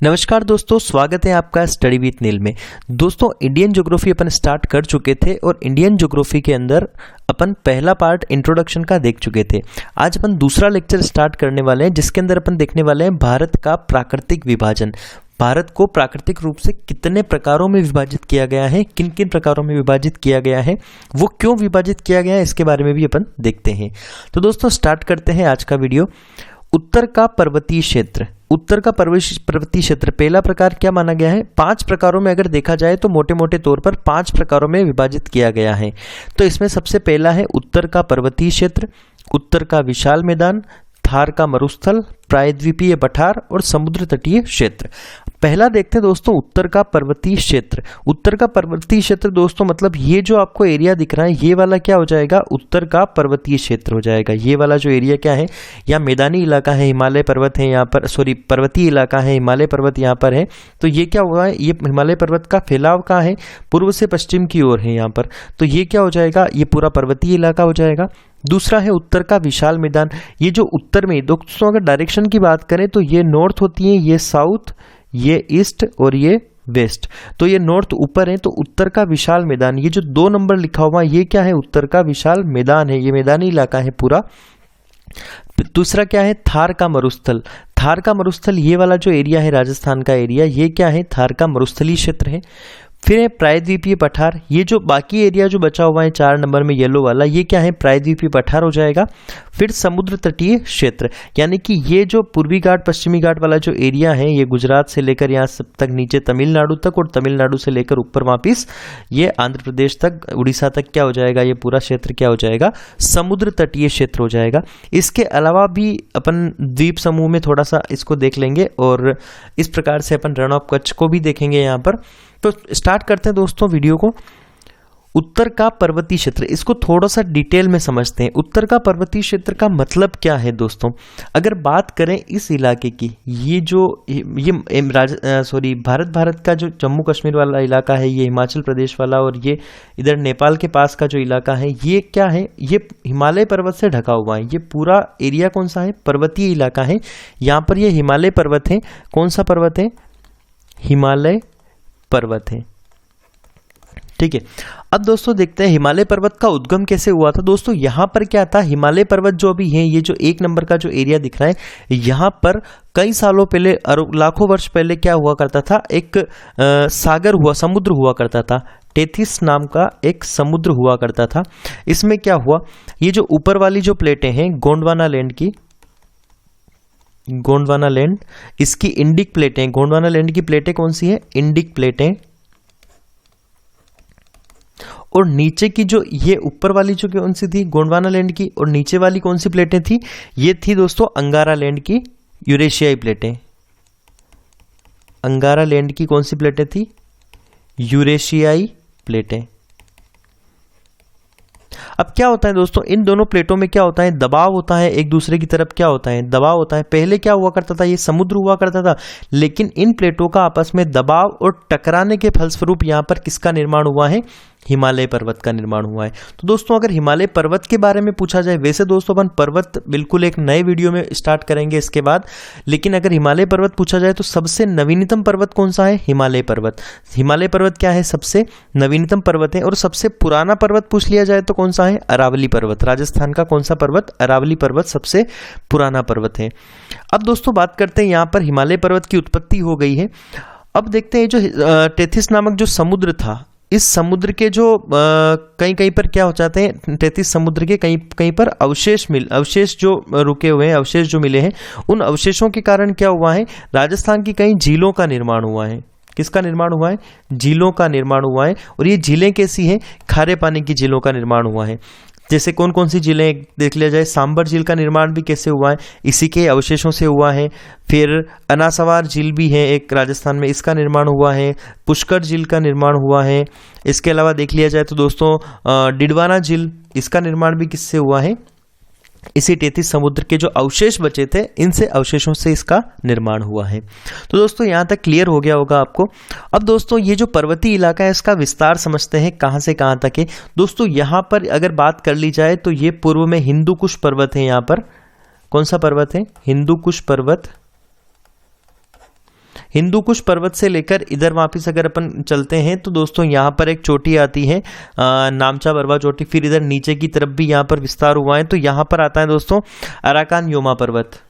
नमस्कार दोस्तों, स्वागत है आपका स्टडी विथ नील में। दोस्तों, इंडियन ज्योग्राफी अपन स्टार्ट कर चुके थे और इंडियन ज्योग्राफी के अंदर अपन पहला पार्ट इंट्रोडक्शन का देख चुके थे। आज अपन दूसरा लेक्चर स्टार्ट करने वाले हैं, जिसके अंदर अपन देखने वाले हैं भारत का प्राकृतिक विभाजन। भारत को प्राकृतिक रूप से कितने प्रकारों में विभाजित किया गया है, किन किन प्रकारों में विभाजित किया गया है, वो क्यों विभाजित किया गया है, इसके बारे में भी अपन देखते हैं। तो दोस्तों, स्टार्ट करते हैं आज का वीडियो। उत्तर का पर्वतीय क्षेत्र। उत्तर का पर्वतीय क्षेत्र पहला प्रकार क्या माना गया है? 5 प्रकारों में अगर देखा जाए तो मोटे मोटे तौर पर 5 प्रकारों में विभाजित किया गया है। तो इसमें सबसे पहला है उत्तर का पर्वतीय क्षेत्र, उत्तर का विशाल मैदान, थार का मरुस्थल, प्रायद्वीपीय पठार और समुद्र तटीय क्षेत्र। पहला देखते हैं दोस्तों, उत्तर का पर्वतीय क्षेत्र। उत्तर का पर्वतीय क्षेत्र दोस्तों मतलब ये जो आपको एरिया दिख रहा है, ये वाला क्या हो जाएगा? उत्तर का पर्वतीय क्षेत्र हो जाएगा। ये वाला जो एरिया क्या है, यहाँ मैदानी इलाका है, हिमालय पर्वत है यहाँ पर, पर्वतीय इलाका है, हिमालय पर्वत यहाँ पर है। तो ये क्या हुआ है, ये हिमालय पर्वत का फैलाव कहाँ है? पूर्व से पश्चिम की ओर है यहाँ पर। तो ये क्या हो जाएगा? ये पूरा पर्वतीय इलाका हो जाएगा। दूसरा है उत्तर का विशाल मैदान। ये जो उत्तर में दोस्तों अगर डायरेक्शन की बात करें तो ये नॉर्थ होती है, ये साउथ, ये ईस्ट और ये वेस्ट। तो ये नॉर्थ ऊपर है, तो उत्तर का विशाल मैदान, ये जो 2 नंबर लिखा हुआ ये क्या है? उत्तर का विशाल मैदान है, ये मैदानी इलाका है पूरा। दूसरा क्या है? थार का मरुस्थल। थार का मरुस्थल ये वाला जो एरिया है, राजस्थान का एरिया, ये क्या है? थार का मरुस्थलीय क्षेत्र है। फिर है प्रायद्वीपीय पठार। ये जो बाकी एरिया जो बचा हुआ है 4 नंबर में येलो वाला, ये क्या है? प्रायद्वीपीय पठार हो जाएगा। फिर समुद्र तटीय क्षेत्र, यानी कि ये जो पूर्वी घाट पश्चिमी घाट वाला जो एरिया है, ये गुजरात से लेकर यहाँ सब तक नीचे तमिलनाडु तक, और तमिलनाडु से लेकर ऊपर वापिस ये आंध्र प्रदेश तक, उड़ीसा तक क्या हो जाएगा? ये पूरा क्षेत्र क्या हो जाएगा? समुद्र तटीय क्षेत्र हो जाएगा। इसके अलावा भी अपन द्वीप समूह में थोड़ा सा इसको देख लेंगे और इस प्रकार से अपन रण ऑफ कच्छ को भी देखेंगे यहाँ पर। तो स्टार्ट करते हैं दोस्तों वीडियो को। उत्तर का पर्वतीय क्षेत्र, इसको थोड़ा सा डिटेल में समझते हैं। उत्तर का पर्वतीय क्षेत्र का मतलब क्या है दोस्तों? अगर बात करें इस इलाके की, ये जो भारत का जो जम्मू कश्मीर वाला इलाका है, ये हिमाचल प्रदेश वाला, और ये इधर नेपाल के पास का जो इलाका है, ये क्या है? ये हिमालय पर्वत से ढका हुआ है। ये पूरा एरिया कौन सा है? पर्वतीय इलाका है। यहाँ पर ये हिमालय पर्वत है। कौन सा पर्वत है? हिमालय पर्वत है। ठीक है। अब दोस्तों देखते हैं हिमालय पर्वत का उद्गम कैसे हुआ था। दोस्तों यहाँ पर क्या था, हिमालय पर्वत जो अभी है, ये जो 1 नंबर का जो एरिया दिख रहा है, यहाँ पर कई सालों पहले, लाखों वर्ष पहले क्या हुआ करता था? एक समुद्र हुआ करता था। टेथिस नाम का एक समुद्र हुआ करता था। इसमें क्या हुआ, ये जो ऊपर वाली जो प्लेटें हैं गोंडवाना लैंड, इसकी इंडिक प्लेटें, गोंडवाना लैंड की प्लेटें कौन सी है? इंडिक प्लेटें। और नीचे की जो ये ऊपर वाली जो कौन सी थी? गोंडवाना लैंड की। और नीचे वाली कौन सी प्लेटें थी? ये थी दोस्तों अंगारा लैंड की यूरेशियाई प्लेटें। अंगारा लैंड की कौन सी प्लेटें थी? यूरेशियाई प्लेटें। अब क्या होता है दोस्तों, इन दोनों प्लेटों में क्या होता है? दबाव होता है एक दूसरे की तरफ। क्या होता है? दबाव होता है। पहले क्या हुआ करता था? ये समुद्र हुआ करता था, लेकिन इन प्लेटों का आपस में दबाव और टकराने के फलस्वरूप यहाँ पर किसका निर्माण हुआ है? हिमालय पर्वत का निर्माण हुआ है। तो दोस्तों अगर हिमालय पर्वत के बारे में पूछा जाए, वैसे दोस्तों अपन पर्वत बिल्कुल एक नए वीडियो में स्टार्ट करेंगे इसके बाद, लेकिन अगर हिमालय पर्वत पूछा जाए तो सबसे नवीनतम पर्वत कौन सा है? हिमालय पर्वत। हिमालय पर्वत क्या है? सबसे नवीनतम पर्वत है। और सबसे पुराना पर्वत पूछ लिया जाए तो कौन सा है? अरावली पर्वत। राजस्थान का कौन सा पर्वत? अरावली पर्वत सबसे पुराना पर्वत है। अब दोस्तों बात करते हैं, यहाँ पर हिमालय पर्वत की उत्पत्ति हो गई है। अब देखते हैं जो टेथिस नामक जो समुद्र था, इस समुद्र के जो कहीं कहीं पर क्या हो जाते हैं, टेथिस समुद्र के कहीं कहीं पर अवशेष जो रुके हुए हैं, अवशेष जो मिले हैं, उन अवशेषों के कारण क्या हुआ है? राजस्थान की कई झीलों का निर्माण हुआ है। किसका निर्माण हुआ है? झीलों का निर्माण हुआ है। और ये झीलें कैसी हैं? खारे पानी की झीलों का निर्माण हुआ है। जैसे कौन कौन सी झीलें देख लिया जाए, सांबर झील का निर्माण भी कैसे हुआ है? इसी के अवशेषों से हुआ है। फिर अनासवार झील भी है एक राजस्थान में, इसका निर्माण हुआ है। पुष्कर झील का निर्माण हुआ है। इसके अलावा देख लिया जाए तो दोस्तों डिडवाना झील, इसका निर्माण भी किससे हुआ है? इसी टेथिस समुद्र के जो अवशेष बचे थे, इनसे अवशेषों से इसका निर्माण हुआ है। तो दोस्तों यहाँ तक क्लियर हो गया होगा आपको। अब दोस्तों ये जो पर्वतीय इलाका है, इसका विस्तार समझते हैं कहाँ से कहाँ तक है। दोस्तों यहाँ पर अगर बात कर ली जाए तो ये पूर्व में हिंदू कुश पर्वत है। यहाँ पर कौन सा पर्वत है? हिंदू कुश पर्वत। हिंदू कुश पर्वत से लेकर इधर वापिस अगर अपन चलते हैं तो दोस्तों यहाँ पर एक चोटी आती है नामचा बरवा चोटी, फिर इधर नीचे की तरफ भी यहाँ पर विस्तार हुआ है, तो यहाँ पर आता है दोस्तों अराकान योमा पर्वत,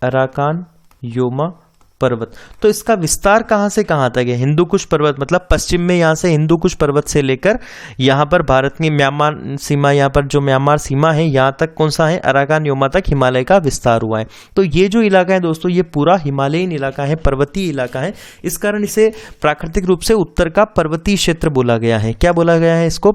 अराकान योमा पर्वत। तो इसका विस्तार कहां से कहां तक है? हिंदू कुश पर्वत मतलब पश्चिम में यहां से हिंदू कुश पर्वत से लेकर यहां पर भारत की म्यांमार सीमा, यहां पर जो म्यांमार सीमा है यहां तक कौन सा है? अराकान योमा तक हिमालय का विस्तार हुआ है। तो ये जो इलाका है दोस्तों ये पूरा हिमालयन इलाका है, पर्वतीय इलाका है, इस कारण इसे प्राकृतिक रूप से उत्तर का पर्वतीय क्षेत्र बोला गया है। क्या बोला गया है इसको?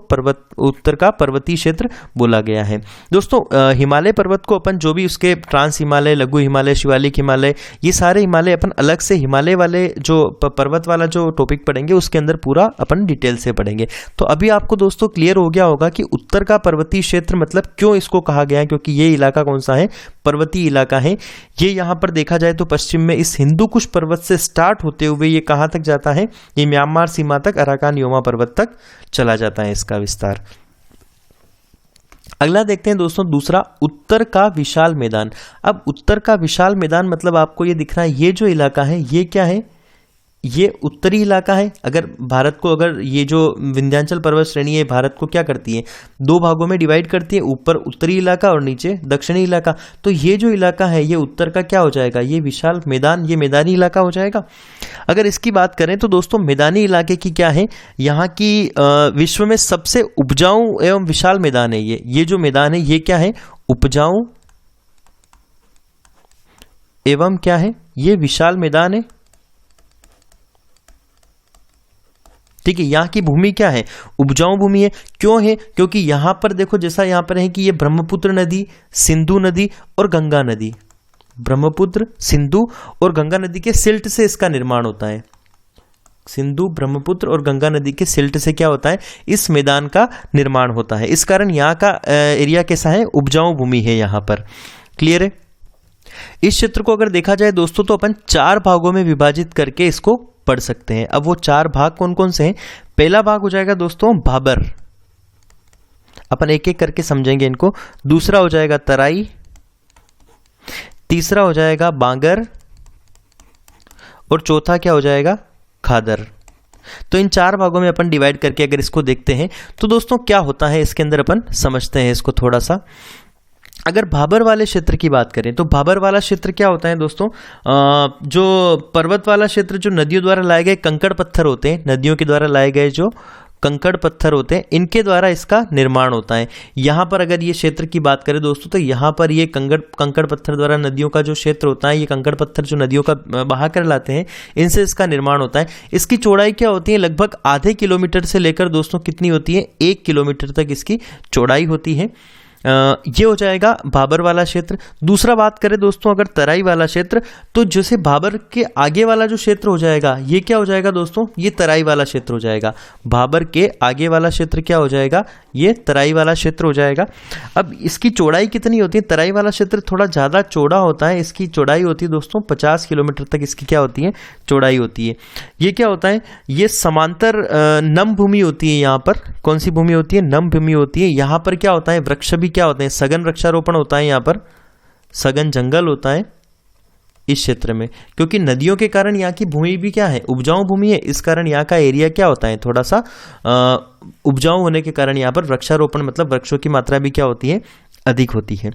उत्तर का पर्वतीय क्षेत्र बोला गया है। दोस्तों हिमालय पर्वत को अपन जो भी उसके ट्रांस हिमालय, लघु हिमालय, शिवालिक हिमालय, ये सारे हिमालय अपन अलग से हिमालय वाले जो पर्वत वाला जो टॉपिक पढ़ेंगे उसके अंदर पूरा अपन डिटेल से पढ़ेंगे। तो अभी आपको दोस्तों क्लियर हो गया होगा कि उत्तर का पर्वतीय क्षेत्र मतलब क्यों इसको कहा गया है, क्योंकि ये इलाका कौन सा है? पर्वतीय इलाका है। ये यहाँ पर देखा जाए तो पश्चिम में इस हिंदू कुश पर्वत से स्टार्ट होते हुए ये कहाँ तक जाता है? ये म्यांमार सीमा तक अराकान योमा पर्वत तक चला जाता है इसका विस्तार। अगला देखते हैं दोस्तों दूसरा, उत्तर का विशाल मैदान। अब उत्तर का विशाल मैदान मतलब आपको ये दिख रहा है, ये जो इलाका है ये क्या है? ये उत्तरी इलाका है। अगर भारत को, अगर ये जो विंध्याचल पर्वत श्रेणी है भारत को क्या करती है? दो भागों में डिवाइड करती है, ऊपर उत्तरी इलाका और नीचे दक्षिणी इलाका। तो ये जो इलाका है ये उत्तर का क्या हो जाएगा? ये विशाल मैदान, ये मैदानी इलाका हो जाएगा। अगर इसकी बात करें तो दोस्तों मैदानी इलाके की क्या है? यहाँ की विश्व में सबसे उपजाऊ एवं विशाल मैदान है ये जो मैदान है ये क्या है? उपजाऊ एवं क्या है? ये विशाल मैदान है। ठीक है, यहाँ की भूमि क्या है? उपजाऊ भूमि है। क्यों है? क्योंकि यहाँ पर देखो जैसा यहाँ पर है कि ये ब्रह्मपुत्र नदी, सिंधु नदी और गंगा नदी, ब्रह्मपुत्र, सिंधु और गंगा नदी के सिल्ट से इसका निर्माण होता है। सिंधु, ब्रह्मपुत्र और गंगा नदी के सिल्ट से क्या होता है? इस मैदान का निर्माण होता है। इस कारण यहाँ का एरिया कैसा है? उपजाऊ भूमि है यहाँ पर। क्लियर है? इस क्षेत्र को अगर देखा जाए दोस्तों तो अपन 4 भागों में विभाजित करके इसको पढ़ सकते हैं। अब वो 4 भाग कौन कौन से हैं? पहला भाग हो जाएगा दोस्तों भाबर, अपन एक एक करके समझेंगे इनको। दूसरा हो जाएगा तराई, तीसरा हो जाएगा बांगर और चौथा क्या हो जाएगा? खादर। तो इन 4 भागों में अपन डिवाइड करके अगर इसको देखते हैं तो दोस्तों क्या होता है इसके अंदर अपन समझते हैं इसको थोड़ा सा। अगर भाबर वाले क्षेत्र की बात करें तो भाबर वाला क्षेत्र क्या होता है दोस्तों? जो पर्वत वाला क्षेत्र, जो नदियों द्वारा लाए गए कंकड़ पत्थर होते हैं, नदियों के द्वारा लाए गए जो कंकड़ पत्थर होते हैं इनके द्वारा इसका निर्माण होता है। यहाँ पर अगर ये क्षेत्र की बात करें दोस्तों तो यहाँ पर ये कंकड़ पत्थर द्वारा नदियों का जो क्षेत्र होता है, ये कंकड़ पत्थर जो नदियों का बहा कर लाते हैं इनसे इसका निर्माण होता है। इसकी चौड़ाई क्या होती है? लगभग आधे किलोमीटर से लेकर दोस्तों कितनी होती है? 1 किलोमीटर तक इसकी चौड़ाई होती है। ये हो जाएगा भाबर वाला क्षेत्र। दूसरा बात करें दोस्तों अगर तराई वाला क्षेत्र, तो जैसे भाबर के आगे वाला जो क्षेत्र हो जाएगा ये क्या हो जाएगा दोस्तों? ये तराई वाला क्षेत्र हो जाएगा। भाबर के आगे वाला क्षेत्र क्या हो जाएगा? ये तराई वाला क्षेत्र हो जाएगा। अब इसकी चौड़ाई कितनी होती है? तराई वाला क्षेत्र थोड़ा ज़्यादा चौड़ा होता है, इसकी चौड़ाई होती है दोस्तों 50 किलोमीटर तक इसकी क्या होती है? चौड़ाई होती है। ये क्या होता है? ये समांतर नम भूमि होती है। यहाँ पर कौन सी भूमि होती है? नम भूमि होती है। यहाँ पर क्या होता है? वृक्ष भी क्या होते हैं? सघन वृक्षारोपण होता है, यहाँ पर सघन जंगल होता है इस क्षेत्र में, क्योंकि नदियों के कारण यहाँ की भूमि भी क्या है? उपजाऊ भूमि है। इस कारण यहाँ का एरिया क्या होता है? थोड़ा सा उपजाऊ होने के कारण यहाँ पर वृक्षारोपण मतलब वृक्षों की मात्रा भी क्या होती है? अधिक होती है।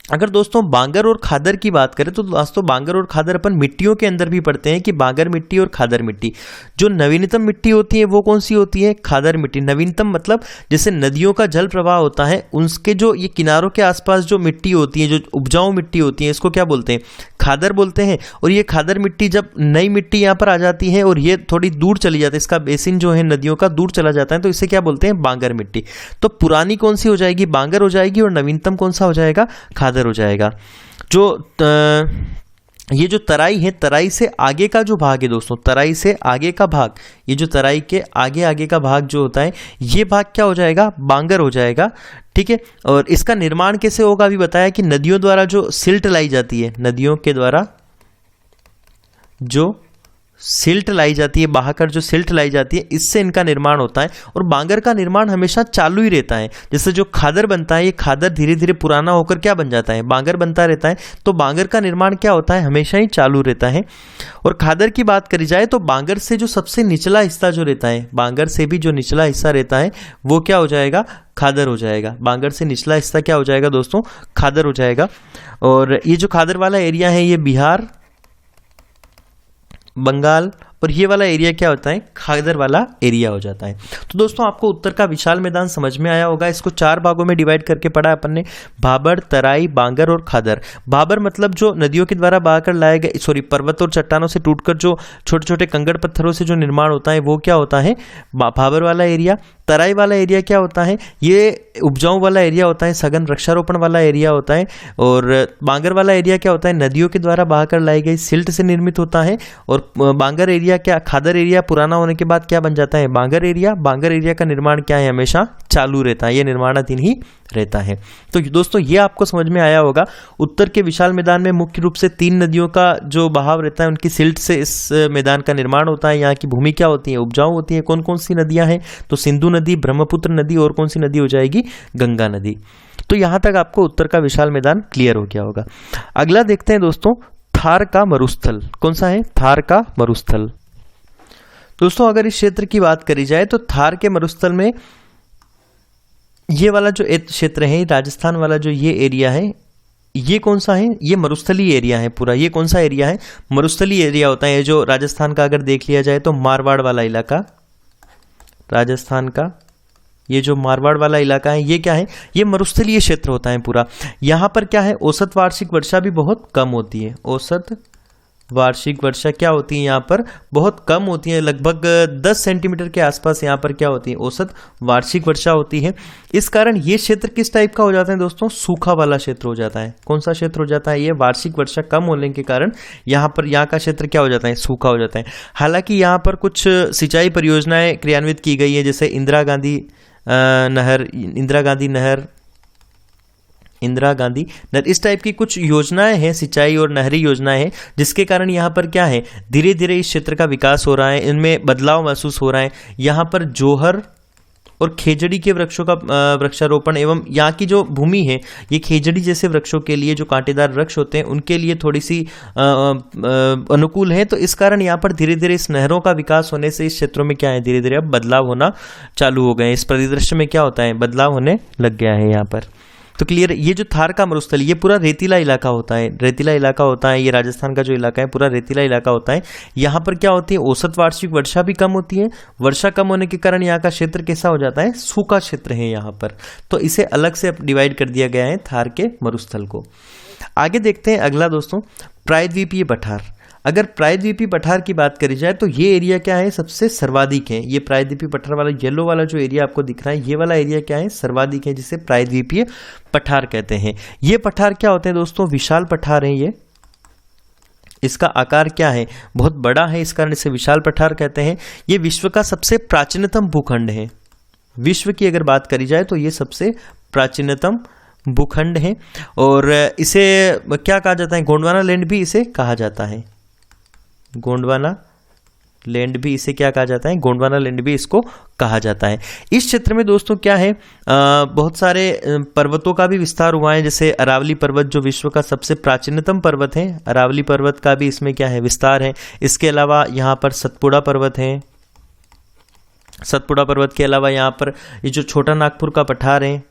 अगर दोस्तों बांगर और खादर की बात करें तो दोस्तों बांगर और खादर अपन मिट्टियों के अंदर भी पढ़ते हैं कि बांगर मिट्टी और खादर मिट्टी। जो नवीनतम मिट्टी होती है वो कौन सी होती है? खादर मिट्टी। नवीनतम मतलब जैसे नदियों का जल प्रवाह होता है उनके जो ये किनारों के आसपास जो मिट्टी होती है, जो उपजाऊ मिट्टी होती है, इसको क्या बोलते हैं? खादर बोलते हैं। और ये खादर मिट्टी जब नई मिट्टी यहाँ पर आ जाती है और ये थोड़ी दूर चली जाती है, इसका बेसिन जो है नदियों का दूर चला जाता है, तो इसे क्या बोलते हैं? बांगर मिट्टी। तो पुरानी कौन सी हो जाएगी? बांगर हो जाएगी और नवीनतम कौन सा हो जाएगा? खादर हो जाएगा। जो ये जो तराई है, तराई से आगे का जो भाग है दोस्तों, तराई से आगे का भाग, ये जो तराई के आगे आगे का भाग जो होता है ये भाग क्या हो जाएगा? बांगर हो जाएगा। ठीक है, और इसका निर्माण कैसे होगा अभी बताया कि नदियों द्वारा जो सिल्ट लाई जाती है, नदियों के द्वारा जो सिल्ट लाई जाती है, बहाकर जो सिल्ट लाई जाती है, इससे इनका निर्माण होता है। और बांगर का निर्माण हमेशा चालू ही रहता है। जैसे जो खादर बनता है, ये खादर धीरे धीरे पुराना होकर क्या बन जाता है, बांगर बनता रहता है। तो बांगर का निर्माण क्या होता है, हमेशा ही चालू रहता है। और खादर की बात करी जाए तो बांगर से जो सबसे निचला हिस्सा जो रहता है, बांगर से भी जो निचला हिस्सा रहता है वो क्या हो जाएगा, खादर हो जाएगा। बांगर से निचला हिस्सा क्या हो जाएगा दोस्तों, खादर हो जाएगा। और ये जो खादर वाला एरिया है ये बिहार, बंगाल, और ये वाला एरिया क्या होता है, खादर वाला एरिया हो जाता है। तो दोस्तों आपको उत्तर का विशाल मैदान समझ में आया होगा। इसको 4 भागों में डिवाइड करके पढ़ा अपन ने, भाबर, तराई, बांगर और खादर। भाबर मतलब जो नदियों के द्वारा बहाकर लाए गए, सॉरी, पर्वत और चट्टानों से टूटकर जो छोटे छोटे कंकड़ पत्थरों से जो निर्माण होता है वो क्या होता है, भाबर वाला एरिया। तराई वाला एरिया क्या होता है, ये उपजाऊ वाला एरिया होता है, सघन वृक्षारोपण वाला एरिया होता है। और बांगर वाला एरिया क्या होता है, नदियों के द्वारा बहाकर लाई गई सिल्ट से निर्मित होता है। और बांगर एरिया क्या, खादर एरिया पुराना होने के बाद क्या बन जाता है, बांगर एरिया। बांगर एरिया का निर्माण क्या है, हमेशा चालू रहता है, ये निर्माणाधीन ही रहता है। तो दोस्तों ये आपको समझ में आया होगा। उत्तर के विशाल मैदान में मुख्य रूप से 3 नदियों का जो बहाव रहता है, उनकी सिल्ट से इस मैदान का निर्माण होता है। यहाँ की भूमि क्या होती है, उपजाऊ होती है। कौन कौन सी नदियां हैं, तो सिंधु नदी, ब्रह्मपुत्र नदी, और कौन सी नदी हो जाएगी, गंगा नदी। तो यहां तक आपको उत्तर का विशाल मैदान क्लियर हो गया होगा। अगला देखते हैं दोस्तों, थार का मरुस्थल। कौन सा है, थार का मरुस्थल। दोस्तों अगर इस क्षेत्र की बात करी जाए तो थार के मरुस्थल में ये वाला जो क्षेत्र है, राजस्थान वाला जो ये एरिया है, ये कौन सा है, ये मरुस्थली एरिया है पूरा। ये कौन सा एरिया है, मरुस्थली एरिया होता है। जो राजस्थान का अगर देख लिया जाए तो मारवाड़ वाला इलाका, राजस्थान का ये जो मारवाड़ वाला इलाका है, ये क्या है, ये मरुस्थलीय क्षेत्र होता है पूरा। यहाँ पर क्या है, औसत वार्षिक वर्षा भी बहुत कम होती है। औसत वार्षिक वर्षा क्या होती है, यहाँ पर बहुत कम होती है, लगभग 10 सेंटीमीटर के आसपास यहाँ पर क्या होती है, औसत वार्षिक वर्षा होती है। इस कारण ये क्षेत्र किस टाइप का हो जाता है दोस्तों, सूखा वाला क्षेत्र हो जाता है। कौन सा क्षेत्र हो जाता है, ये वार्षिक वर्षा कम होने के कारण यहाँ पर यहाँ का क्षेत्र क्या हो जाता है, सूखा हो जाता है। हालांकि यहाँ पर कुछ सिंचाई परियोजनाएं क्रियान्वित की गई है, जैसे इंदिरा गांधी नहर, इस टाइप की कुछ योजनाएं हैं, सिंचाई और नहरी योजनाएं हैं, जिसके कारण यहाँ पर क्या है, धीरे धीरे इस क्षेत्र का विकास हो रहा है, इनमें बदलाव महसूस हो रहा है। यहाँ पर जोहर और खेजड़ी के वृक्षों का वृक्षारोपण, एवं यहाँ की जो भूमि है ये खेजड़ी जैसे वृक्षों के लिए, जो कांटेदार वृक्ष होते हैं उनके लिए थोड़ी सी अनुकूल है। तो इस कारण यहाँ पर धीरे धीरे इस नहरों का विकास होने से इस क्षेत्रों में क्या है, धीरे धीरे अब बदलाव होना चालू हो गए। इस परिदृश्य में क्या होता है, बदलाव होने लग गया है यहाँ पर। तो क्लियर, ये जो थार का मरुस्थल, ये पूरा रेतीला इलाका होता है, रेतीला इलाका होता है। ये राजस्थान का जो इलाका है पूरा रेतीला इलाका होता है। यहाँ पर क्या होती है, औसत वार्षिक वर्षा भी कम होती है। वर्षा कम होने के कारण यहाँ का क्षेत्र कैसा हो जाता है, सूखा क्षेत्र है यहाँ पर। तो इसे अलग से डिवाइड कर दिया गया है थार के मरुस्थल को। आगे देखते हैं अगला दोस्तों, प्रायद्वीपीय पठार। अगर प्रायद्वीपीय पठार की बात करी जाए तो ये एरिया क्या है, सबसे सर्वाधिक है। ये प्रायद्वीपीय पठार वाला येलो वाला जो एरिया आपको दिख रहा है, ये वाला एरिया क्या है, सर्वाधिक है, जिसे प्रायद्वीपीय पठार कहते हैं। ये पठार क्या होते हैं दोस्तों, विशाल पठार है। ये इसका आकार क्या है, बहुत बड़ा है, इस कारण इसे विशाल पठार कहते हैं। ये विश्व का सबसे प्राचीनतम भूखंड है। विश्व की अगर बात करी जाए तो ये सबसे प्राचीनतम भूखंड है। और इसे क्या कहा जाता है, गोंडवाना लैंड भी इसे कहा जाता है। गोंडवाना लैंड भी इसे क्या कहा जाता है, गोंडवाना लैंड भी इसको कहा जाता है। इस क्षेत्र में दोस्तों क्या है, बहुत सारे पर्वतों का भी विस्तार हुआ है। जैसे अरावली पर्वत जो विश्व का सबसे प्राचीनतम पर्वत है, अरावली पर्वत का भी इसमें क्या है, विस्तार है। इसके अलावा यहाँ पर सतपुड़ा पर्वत है। सतपुड़ा पर्वत के अलावा यहाँ पर ये जो छोटा नागपुर का पठार है,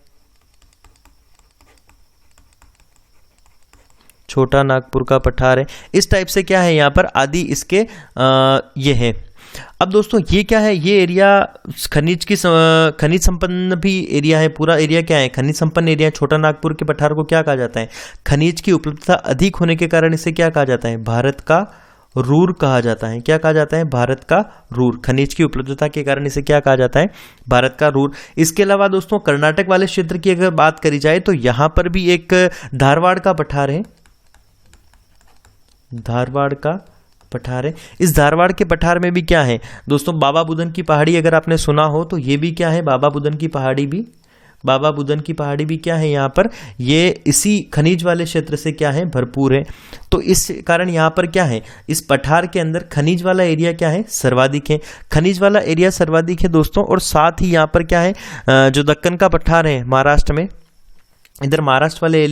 छोटा नागपुर का पठार है, इस टाइप से क्या है यहाँ पर आदि इसके ये है। अब दोस्तों ये क्या है, ये एरिया खनिज संपन्न भी एरिया है। पूरा एरिया क्या है, खनिज संपन्न एरिया। छोटा नागपुर के पठार को क्या कहा जाता है, खनिज की उपलब्धता अधिक होने के कारण इसे क्या कहा जाता है, भारत का रूर कहा जाता है। क्या कहा जाता है, भारत का रूर। खनिज की उपलब्धता के कारण इसे क्या कहा जाता है, भारत का रूर। इसके अलावा दोस्तों कर्नाटक वाले क्षेत्र की अगर बात करी जाए तो यहाँ पर भी एक धारवाड़ का पठार है, धारवाड़ का पठार है। इस धारवाड़ के पठार में भी क्या है दोस्तों, बाबा बुदन की पहाड़ी अगर आपने सुना हो तो ये भी क्या है, बाबा बुदन की पहाड़ी भी बाबा बुदन की पहाड़ी भी क्या है यहाँ पर, ये इसी खनिज वाले क्षेत्र से क्या है, भरपूर है। तो इस कारण यहाँ पर क्या है, इस पठार के अंदर खनिज वाला एरिया क्या है, सर्वाधिक है। खनिज वाला एरिया सर्वाधिक है दोस्तों, और साथ ही यहाँ पर क्या है, जो दक्कन का पठार है महाराष्ट्र में, इधर महाराष्ट्र वाले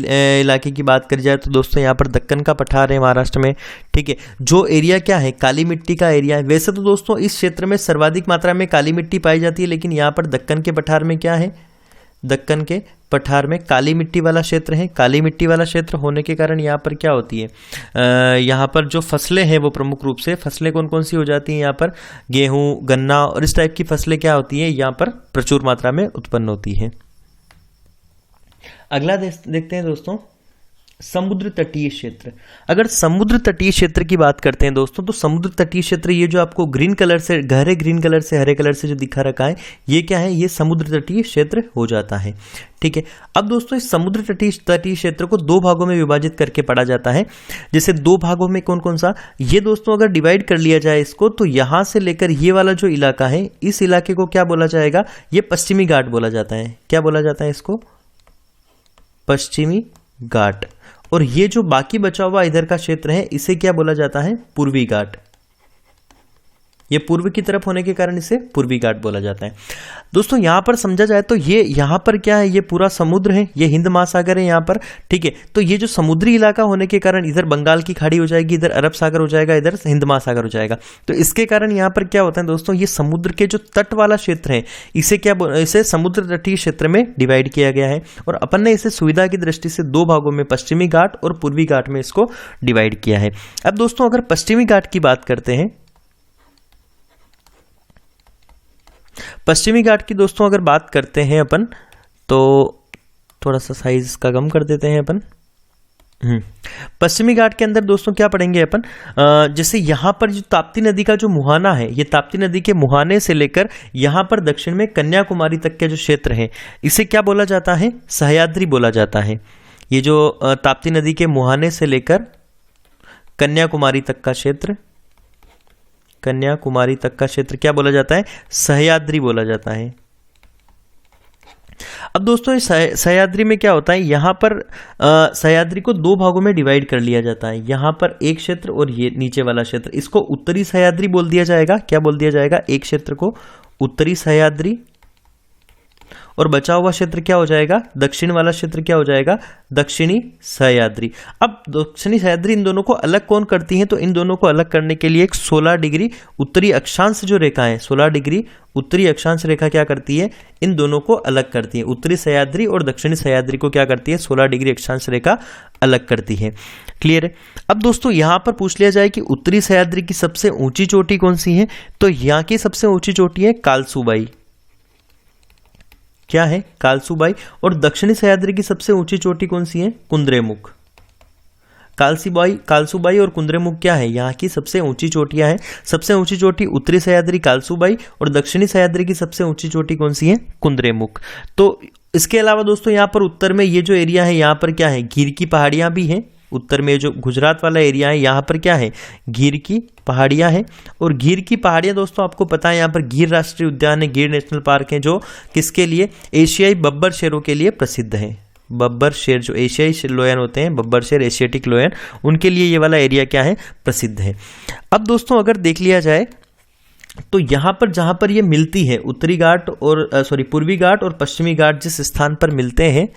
इलाके की बात करी जाए तो दोस्तों यहाँ पर दक्कन का पठार है महाराष्ट्र में, ठीक है। जो एरिया क्या है, काली मिट्टी का एरिया है। वैसे तो दोस्तों इस क्षेत्र में सर्वाधिक मात्रा में काली मिट्टी पाई जाती है, लेकिन यहाँ पर दक्कन के पठार में क्या है, दक्कन के पठार में काली मिट्टी वाला क्षेत्र है। काली मिट्टी वाला क्षेत्र होने के कारण यहाँ पर क्या होती है, यहाँ पर जो फसलें हैं वो प्रमुख रूप से फसलें कौन कौन सी हो जाती हैं, यहाँ पर गेहूँ, गन्ना और इस टाइप की फसलें क्या होती हैं, यहाँ पर प्रचुर मात्रा में उत्पन्न होती है। अगला देखते हैं दोस्तों, समुद्र तटीय क्षेत्र। अगर समुद्र तटीय क्षेत्र की बात करते हैं दोस्तों, तो समुद्र तटीय क्षेत्र ये जो आपको ग्रीन कलर से, गहरे ग्रीन कलर से हरे कलर से जो दिखा रखा है, ये क्या है, ये समुद्र तटीय क्षेत्र हो जाता है, ठीक है। अब दोस्तों इस समुद्र तटीय क्षेत्र को दो भागों में विभाजित करके पढ़ा जाता है। जैसे दो भागों में कौन कौन सा, ये दोस्तों अगर डिवाइड कर लिया जाए इसको, तो यहां से लेकर ये वाला जो इलाका है, इस इलाके को क्या बोला जाएगा, ये पश्चिमी घाट बोला जाता है। क्या बोला जाता है इसको, पश्चिमी घाट। और ये जो बाकी बचा हुआ इधर का क्षेत्र है, इसे क्या बोला जाता है, पूर्वी घाट। ये पूर्व की तरफ होने के कारण इसे पूर्वी घाट बोला जाता है। दोस्तों यहां पर समझा जाए तो ये यहां पर क्या है, ये पूरा समुद्र है, ये हिंद महासागर है यहां पर, ठीक है। तो ये जो समुद्री इलाका होने के कारण इधर बंगाल की खाड़ी हो जाएगी, इधर अरब सागर हो जाएगा, इधर हिंद महासागर हो जाएगा। तो इसके कारण यहां पर क्या होता है दोस्तों, ये समुद्र के जो तट वाला क्षेत्र है, इसे क्या, इसे समुद्र तटीय क्षेत्र में डिवाइड किया गया है। और अपन ने इसे सुविधा की दृष्टि से दो भागों में, पश्चिमी घाट और पूर्वी घाट में इसको डिवाइड किया है। अब दोस्तों अगर पश्चिमी घाट की बात करते हैं, पश्चिमी घाट की दोस्तों अगर बात करते हैं अपन, तो थोड़ा सा साइज इसका कम कर देते हैं अपन। पश्चिमी घाट के अंदर दोस्तों क्या पढ़ेंगे अपन, जैसे यहां पर जो ताप्ती नदी का जो मुहाना है, ये ताप्ती नदी के मुहाने से लेकर यहां पर दक्षिण में कन्याकुमारी तक के जो क्षेत्र है, इसे क्या बोला जाता है, सह्याद्री बोला जाता है। ये जो ताप्ती नदी के मुहाने से लेकर कन्याकुमारी तक का क्षेत्र, कन्याकुमारी तक का क्षेत्र क्या बोला जाता है, सह्याद्री बोला जाता है। अब दोस्तों इस सह्याद्री में क्या होता है, यहां पर सह्याद्री को दो भागों में डिवाइड कर लिया जाता है। यहां पर एक क्षेत्र और ये नीचे वाला क्षेत्र, इसको उत्तरी सह्याद्री बोल दिया जाएगा। क्या बोल दिया जाएगा, एक क्षेत्र को उत्तरी सह्याद्री, और बचा हुआ क्षेत्र क्या हो जाएगा, दक्षिण वाला क्षेत्र क्या हो जाएगा, दक्षिणी सह्याद्री। अब दक्षिणी सह्याद्री इन दोनों को अलग कौन करती है, तो इन दोनों को अलग करने के लिए एक 16 डिग्री उत्तरी अक्षांश जो रेखा है, 16 डिग्री उत्तरी अक्षांश रेखा क्या करती है, इन दोनों को अलग करती है। उत्तरी सह्याद्री और दक्षिणी सह्याद्री को क्या करती है, 16 डिग्री अक्षांश रेखा अलग करती है। क्लियर है। अब दोस्तों यहां पर पूछ लिया जाए कि उत्तरी सह्याद्री की सबसे ऊंची चोटी कौन सी है, तो यहां की सबसे ऊंची चोटी है कालसूबाई। क्या है, कालसूबाई। और दक्षिणी सह्याद्री की सबसे ऊंची चोटी कौन सी है, कुंद्रेमुख। कालसूबाई और कुंद्रेमुख क्या है, यहाँ की सबसे ऊंची चोटियां हैं। सबसे ऊंची चोटी उत्तरी सह्याद्री कालसूबाई, और दक्षिणी सह्याद्री की सबसे ऊंची चोटी कौन सी है, कुंद्रेमुख। तो इसके अलावा दोस्तों यहाँ पर उत्तर में ये जो एरिया है, यहाँ पर क्या है, गीर की पहाड़ियां भी हैं। उत्तर में जो गुजरात वाला एरिया है, यहाँ पर क्या है, गीर की पहाड़ियां हैं। और गीर की पहाड़ियां दोस्तों आपको पता है, यहाँ पर गिर राष्ट्रीय उद्यान है, गिर नेशनल पार्क है, जो किसके लिए, एशियाई बब्बर शेरों के लिए प्रसिद्ध है। बब्बर शेर जो एशियाई लोयन होते हैं, बब्बर शेर एशियाटिक लोयन, उनके लिए ये वाला एरिया क्या है, प्रसिद्ध है। अब दोस्तों अगर देख लिया जाए तो यहाँ पर जहाँ पर ये मिलती है, उत्तरी घाट और पूर्वी घाट और पश्चिमी घाट जिस स्थान पर मिलते हैं,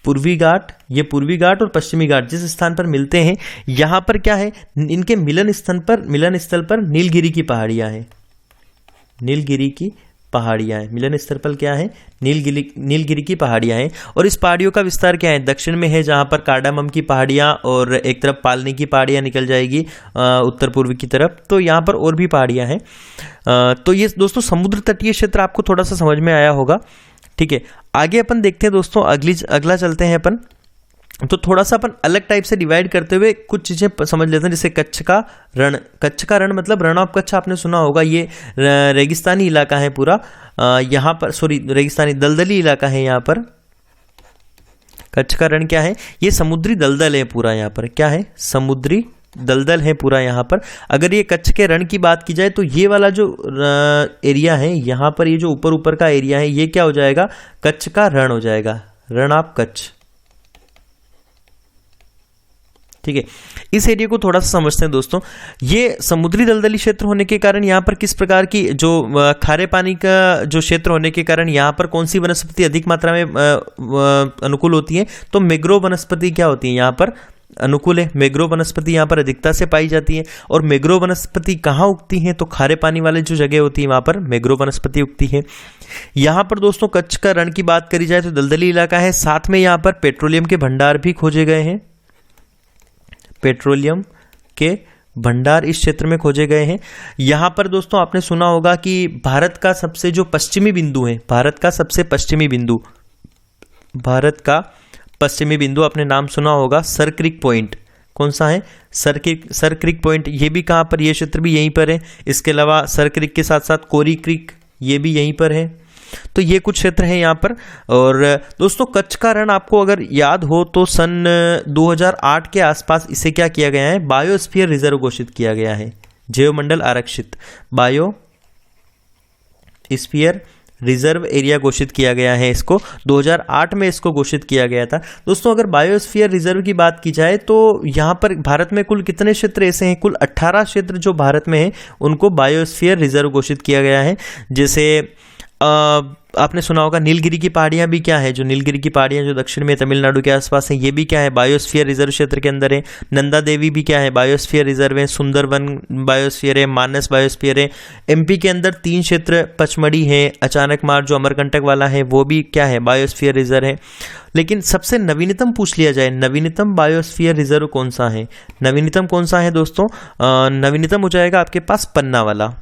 पूर्वी घाट, ये पूर्वी घाट और पश्चिमी घाट जिस स्थान पर मिलते हैं, यहां पर क्या है, इनके मिलन स्थल पर नीलगिरी की पहाड़ियां हैं। नीलगिरी की पहाड़ियां हैं, मिलन स्थल पर क्या है, नीलगिरी की पहाड़ियां हैं। और इस पहाड़ियों का विस्तार क्या है, दक्षिण में है जहां पर कार्डामम की पहाड़ियां, और एक तरफ पालनी की पहाड़ियां निकल जाएगी उत्तर पूर्व की तरफ। तो यहाँ पर और भी पहाड़ियां हैं। तो ये दोस्तों समुद्र तटीय क्षेत्र आपको थोड़ा सा समझ में आया होगा। ठीक है, आगे अपन देखते हैं दोस्तों, अगला चलते हैं अपन। तो थोड़ा सा अपन अलग टाइप से डिवाइड करते हुए कुछ चीज़ें समझ लेते हैं। जैसे कच्छ का रण, कच्छ का रण मतलब रण ऑफ कच्छ आपने सुना होगा, ये रेगिस्तानी इलाका है पूरा। यहाँ पर रेगिस्तानी दलदली इलाका है यहाँ पर। कच्छ का रण क्या है, ये समुद्री दलदल है पूरा। यहाँ पर क्या है, समुद्री दलदल है पूरा यहाँ पर। अगर ये कच्छ के रण की बात की जाए तो ये वाला जो एरिया है यहाँ पर, ये जो ऊपर ऊपर का एरिया है, ये क्या हो जाएगा, कच्छ का रण हो जाएगा, रण ऑफ कच्छ। ठीक है, इस एरिया को थोड़ा सा समझते हैं दोस्तों। ये समुद्री दलदली क्षेत्र होने के कारण यहाँ पर किस प्रकार की, जो खारे पानी का जो क्षेत्र होने के कारण यहाँ पर कौन सी वनस्पति अधिक मात्रा में अनुकूल होती है, तो मैंग्रोव वनस्पति क्या होती है यहाँ पर अनुकूल है। मैंग्रोव वनस्पति यहाँ पर अधिकता से पाई जाती है। और मैंग्रोव वनस्पति कहाँ उगती है, तो खारे पानी वाले जो जगह होती है वहाँ पर मैंग्रोव वनस्पति उगती है। यहाँ पर दोस्तों कच्छ का रण की बात करी जाए तो दलदली इलाका है, साथ में यहाँ पर पेट्रोलियम के भंडार भी खोजे गए हैं। पेट्रोलियम के भंडार इस क्षेत्र में खोजे गए हैं। यहाँ पर दोस्तों आपने सुना होगा कि भारत का सबसे जो पश्चिमी बिंदु है, भारत का सबसे पश्चिमी बिंदु, भारत का पश्चिमी बिंदु आपने नाम सुना होगा सर क्रिक पॉइंट। कौन सा है, सर क्रिक पॉइंट। ये भी कहाँ पर, ये क्षेत्र भी यहीं पर है। इसके अलावा सर क्रिक के साथ साथ कोरी क्रिक ये भी यहीं पर है। तो ये कुछ क्षेत्र है यहाँ पर। और दोस्तों कच्छ का रण आपको अगर याद हो तो सन 2008 के आसपास इसे क्या किया गया है, बायोस्फीयर रिजर्व घोषित किया गया है, जैवमंडल आरक्षित बायोस्फीयर रिजर्व एरिया घोषित किया गया है। इसको 2008 में इसको घोषित किया गया था। दोस्तों अगर बायोस्फीयर रिजर्व की बात की जाए तो यहाँ पर भारत में कुल कितने क्षेत्र ऐसे हैं, कुल 18 क्षेत्र जो भारत में हैं उनको बायोस्फीयर रिजर्व घोषित किया गया है। जैसे आपने सुना होगा नीलगिरी की पहाड़ियाँ भी क्या है, जो नीलगिरी की पहाड़ियाँ जो दक्षिण में तमिलनाडु के आसपास है, ये भी क्या है, बायोस्फीयर रिजर्व क्षेत्र के अंदर है। नंदा देवी भी क्या है, बायोस्फीयर रिजर्व है। सुंदरवन बायोस्फीयर है, मानस बायोस्फीयर है। एमपी के अंदर 3 क्षेत्र पचमढ़ी है, अचानक मार जो अमरकंटक वाला है वो भी क्या है, बायोस्फीयर रिजर्व है। लेकिन सबसे नवीनतम पूछ लिया जाए, नवीनतम बायोस्फीयर रिजर्व कौन सा है, नवीनतम कौन सा है दोस्तों, नवीनतम हो जाएगा आपके पास पन्ना वाला।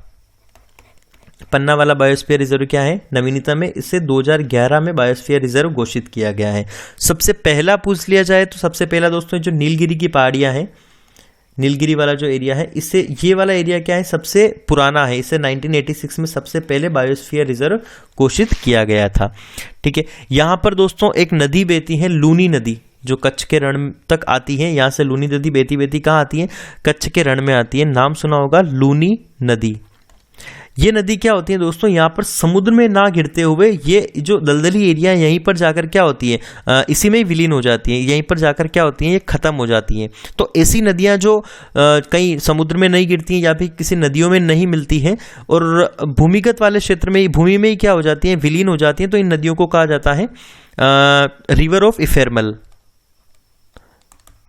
पन्ना वाला बायोस्फीयर रिजर्व क्या है, नवीनतम है। इसे 2011 में बायोस्फीयर रिजर्व घोषित किया गया है। सबसे पहला पूछ लिया जाए तो सबसे पहला दोस्तों जो नीलगिरी की पहाड़ियां हैं, नीलगिरी वाला जो एरिया है, इससे ये वाला एरिया क्या है, सबसे पुराना है। इसे 1986 में सबसे पहले बायोस्फीयर रिजर्व घोषित किया गया था। ठीक है, यहाँ पर दोस्तों एक नदी बहती है, लूनी नदी, जो कच्छ के रण तक आती है। यहाँ से लूनी नदी बेती बेती कहाँ आती है, कच्छ के रण में आती है। नाम सुना होगा लूनी नदी। ये नदी क्या होती है दोस्तों, यहाँ पर समुद्र में ना गिरते हुए ये जो दलदली एरिया है यहीं पर जाकर क्या होती है, इसी में ही विलीन हो जाती है, यहीं पर जाकर क्या होती हैं, ये खत्म हो जाती हैं। तो ऐसी नदियाँ जो कहीं समुद्र में नहीं गिरती हैं या फिर किसी नदियों में नहीं मिलती हैं और भूमिगत वाले क्षेत्र में, भूमि में ही क्या हो जाती हैं, विलीन हो जाती हैं, तो इन नदियों को कहा जाता है रिवर ऑफ इफेरमल,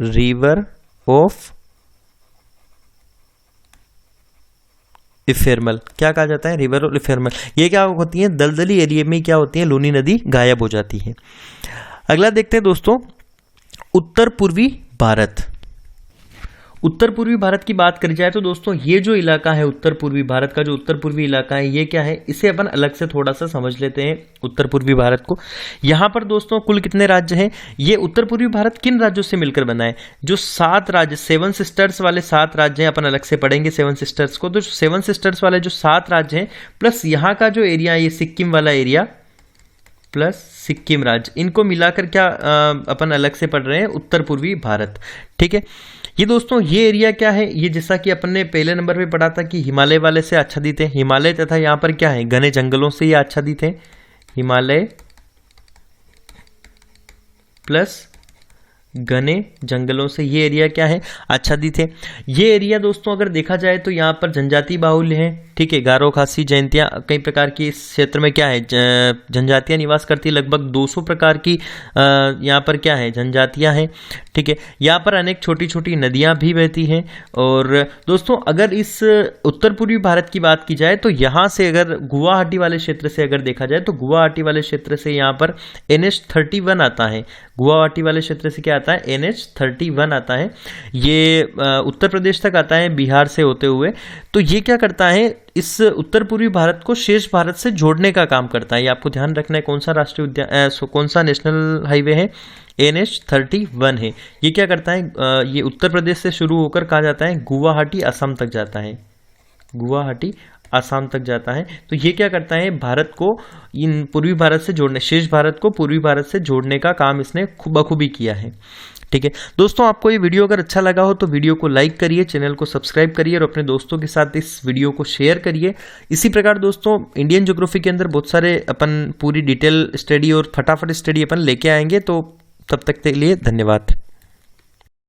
रिवर ऑफ इफेरमल। क्या कहा जाता है, रिवर ऑफ इफेरमल। ये क्या होती है, दलदली एरिया में क्या होती है, लूनी नदी गायब हो जाती है। अगला देखते हैं दोस्तों, उत्तर पूर्वी भारत। उत्तर पूर्वी भारत की बात करी जाए तो दोस्तों ये जो इलाका है उत्तर पूर्वी भारत का, जो उत्तर पूर्वी इलाका है ये क्या है, इसे अपन अलग से थोड़ा सा समझ लेते हैं उत्तर पूर्वी भारत को। यहाँ पर दोस्तों कुल कितने राज्य हैं, ये उत्तर पूर्वी भारत किन राज्यों से मिलकर बना है, जो 7 राज्य, 7 सिस्टर्स वाले 7 राज्य हैं, अपन अलग से पढ़ेंगे 7 सिस्टर्स को। तो 7 सिस्टर्स वाले जो 7 राज्य हैं प्लस यहाँ का जो एरिया है, ये सिक्किम वाला एरिया प्लस सिक्किम राज्य, इनको मिलाकर क्या अपन अलग से पढ़ रहे हैं, उत्तर पूर्वी भारत। ठीक है, ये दोस्तों ये एरिया क्या है, ये जैसा कि अपन ने पहले नंबर पे पढ़ा था कि हिमालय वाले से आच्छादित है, हिमालय तथा यहाँ पर क्या है, घने जंगलों से ये आच्छादित है। हिमालय प्लस घने जंगलों से ये एरिया क्या है, आच्छादित है। ये एरिया दोस्तों अगर देखा जाए तो यहाँ पर जनजाति बाहुल्य है। ठीक है, गारो, खासी, जयंतियाँ, कई प्रकार की इस क्षेत्र में क्या है, जनजातियाँ निवास करती है। लगभग 200 प्रकार की यहाँ पर क्या है, जनजातियाँ हैं। ठीक है, यहाँ पर अनेक छोटी छोटी नदियाँ भी बहती हैं। और दोस्तों अगर इस उत्तर पूर्वी भारत की बात की जाए तो यहाँ से अगर गुवाहाटी वाले क्षेत्र से अगर देखा जाए तो गुवाहाटी वाले क्षेत्र से यहाँ पर NH31 आता है। गुवाहाटी वाले क्षेत्र से क्या आता है, NH31 आता है। ये उत्तर प्रदेश तक आता है बिहार से होते हुए। तो ये क्या करता है, इस उत्तर पूर्वी भारत को शेष भारत से जोड़ने का काम करता है। ये आपको ध्यान रखना है, कौन सा राष्ट्रीय उद्यान, कौन सा नेशनल हाईवे है, NH31 है। ये क्या करता है, ये उत्तर प्रदेश से शुरू होकर कहा जाता है गुवाहाटी असम तक जाता है, गुवाहाटी आसाम तक जाता है। तो ये क्या करता है, भारत को इन पूर्वी भारत से जोड़ने, शेष भारत को पूर्वी भारत से जोड़ने का काम इसने बखूबी किया है। ठीक ठीक है दोस्तों, आपको ये वीडियो अगर अच्छा लगा हो तो वीडियो को लाइक करिए, चैनल को सब्सक्राइब करिए और अपने दोस्तों के साथ इस वीडियो को शेयर करिए। इसी प्रकार दोस्तों इंडियन ज्योग्राफी के अंदर बहुत सारे अपन पूरी डिटेल स्टडी और फटाफट स्टडी अपन लेके आएंगे। तो तब तक के लिए धन्यवाद।